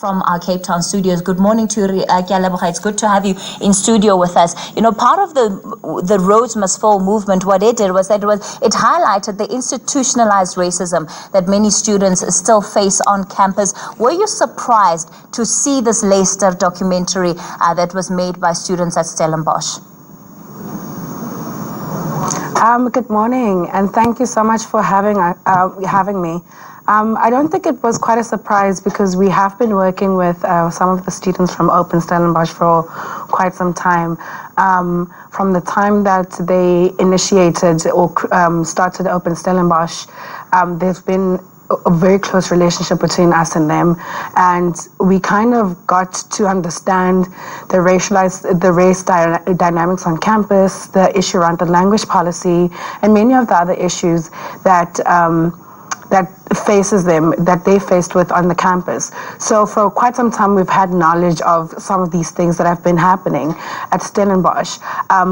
from our Cape Town studios. Good morning to you, it's good to have you in studio with us. You know, part of the Rhodes Must Fall movement, what it did was that it highlighted the institutionalized racism that many students still face on campus. Were you surprised to see this Luister documentary that was made by students at Stellenbosch? Good morning, and thank you so much for having me. I don't think it was quite a surprise because we have been working with some of the students from Open Stellenbosch for quite some time. From the time that they initiated or started Open Stellenbosch, there's been a very close relationship between us and them, and we kind of got to understand the race dynamics on campus, the issue around the language policy, and many of the other issues that they faced with on the campus. So for quite some time, we've had knowledge of some of these things that have been happening at Stellenbosch,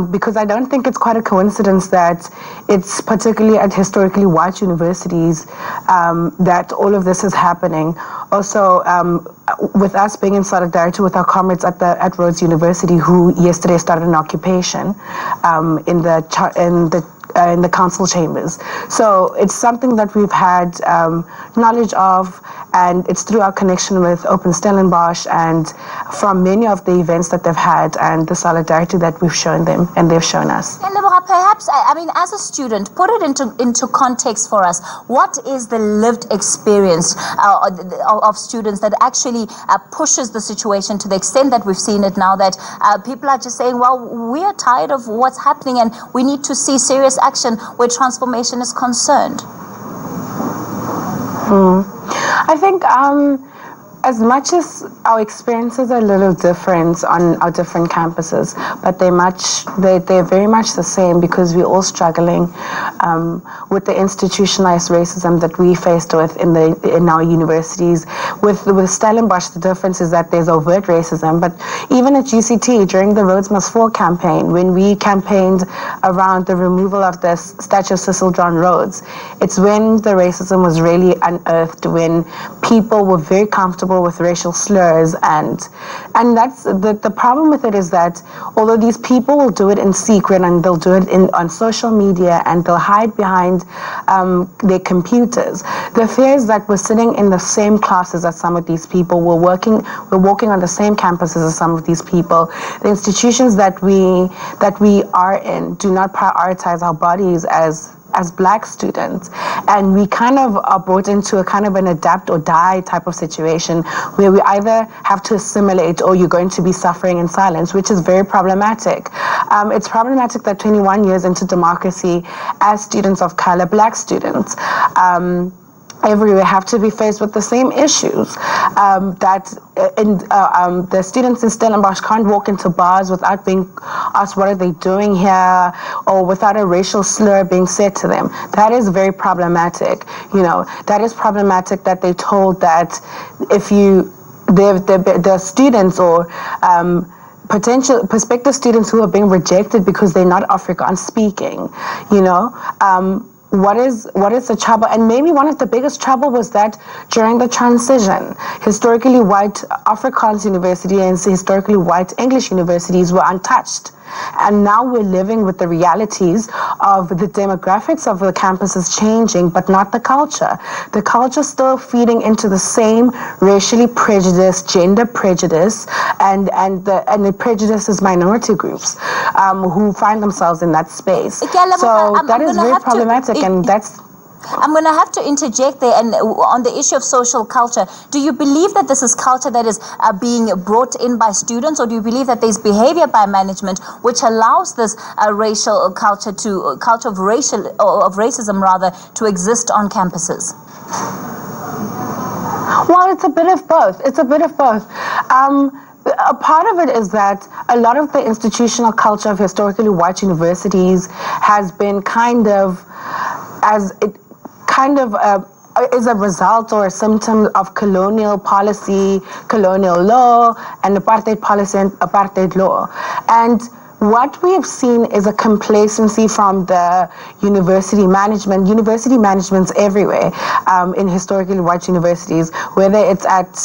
because I don't think it's quite a coincidence that it's particularly at historically white universities that all of this is happening. Also, with us being in solidarity with our comrades at Rhodes University, who yesterday started an occupation in the council chambers. So it's something that we've had knowledge of, and it's through our connection with Open Stellenbosch and from many of the events that they've had and the solidarity that we've shown them and they've shown us. Perhaps, I mean, as a student, put it into context for us. What is the lived experience of students that actually pushes the situation to the extent that we've seen it now, that people are just saying, well, we are tired of what's happening and we need to see serious action where transformation is concerned? I think as much as our experiences are a little different on our different campuses, but they're very much the same because we're all struggling with the institutionalized racism that we faced with in our universities. With Stellenbosch, the difference is that there's overt racism, but even at UCT during the Rhodes Must Fall campaign, when we campaigned around the removal of the statue of Cecil John Rhodes, it's when the racism was really unearthed, when people were very comfortable with racial slurs, and that's the problem with it, is that although these people will do it in secret and they'll do it on social media and they'll hide behind their computers, the fear is that we're sitting in the same classes as some of these people, we're walking on the same campuses as some of these people. The institutions that we are in do not prioritize our bodies as Black students, and we kind of are brought into a kind of an adapt or die type of situation where we either have to assimilate or you're going to be suffering in silence, which is very problematic. It's problematic that 21 years into democracy, as students of color, Black students, everywhere have to be faced with the same issues, the students in Stellenbosch can't walk into bars without being asked what are they doing here, or without a racial slur being said to them. That is very problematic. You know, that is problematic that they told that if the students or prospective students who are being rejected because they're not Afrikaans speaking, you know, what is the trouble? And maybe one of the biggest trouble was that during the transition, historically white Afrikaans university and historically white English universities were untouched. And now we're living with the realities of the demographics of the campuses changing, but not the culture. The culture still feeding into the same racially prejudiced, gender prejudice, and the prejudices minority groups who find themselves in that space. So that is very problematic, and that's... I'm going to have to interject there, and on the issue of social culture, do you believe that this is culture that is being brought in by students, or do you believe that there's behavior by management which allows this racial culture of racism rather to exist on campuses? Well, it's a bit of both. A part of it is that a lot of the institutional culture of historically white universities has been is a result or a symptom of colonial policy, colonial law, and apartheid policy and apartheid law. And what we have seen is a complacency from the university management. University managements everywhere in historically white universities, whether it's at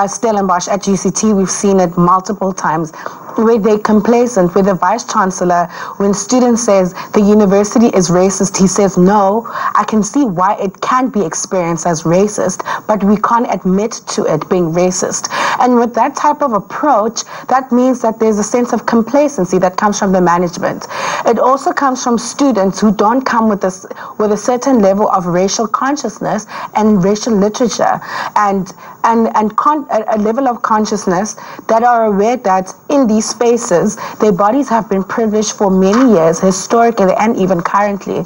Stellenbosch, at UCT, we've seen it multiple times, where they're complacent, where the vice chancellor, when students says the university is racist, he says, no, I can see why it can be experienced as racist, but we can't admit to it being racist. And with that type of approach, that means that there's a sense of complacency that comes from the management. It also comes from students who don't come with a certain level of racial consciousness and racial literature and a level of consciousness that are aware that in these spaces, their bodies have been privileged for many years, historically and even currently.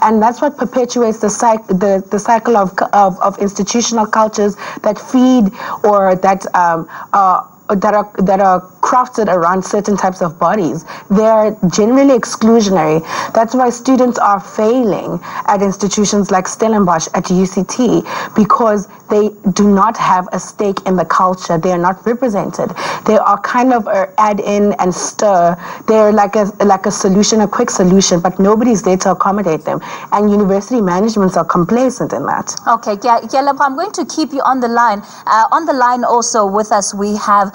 And that's what perpetuates the cycle of institutional cultures that feed or that are crafted around certain types of bodies. They are generally exclusionary. That's why students are failing at institutions like Stellenbosch, at UCT, because they do not have a stake in the culture. They are not represented. They are kind of add in and stir. They're like a solution, a quick solution, but nobody's there to accommodate them. And university managements are complacent in that. Okay, Kyalabo, I'm going to keep you on the line. On the line also with us, we have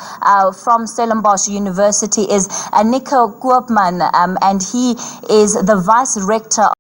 from Stellenbosch University is Nico Koopman, and he is the Vice Rector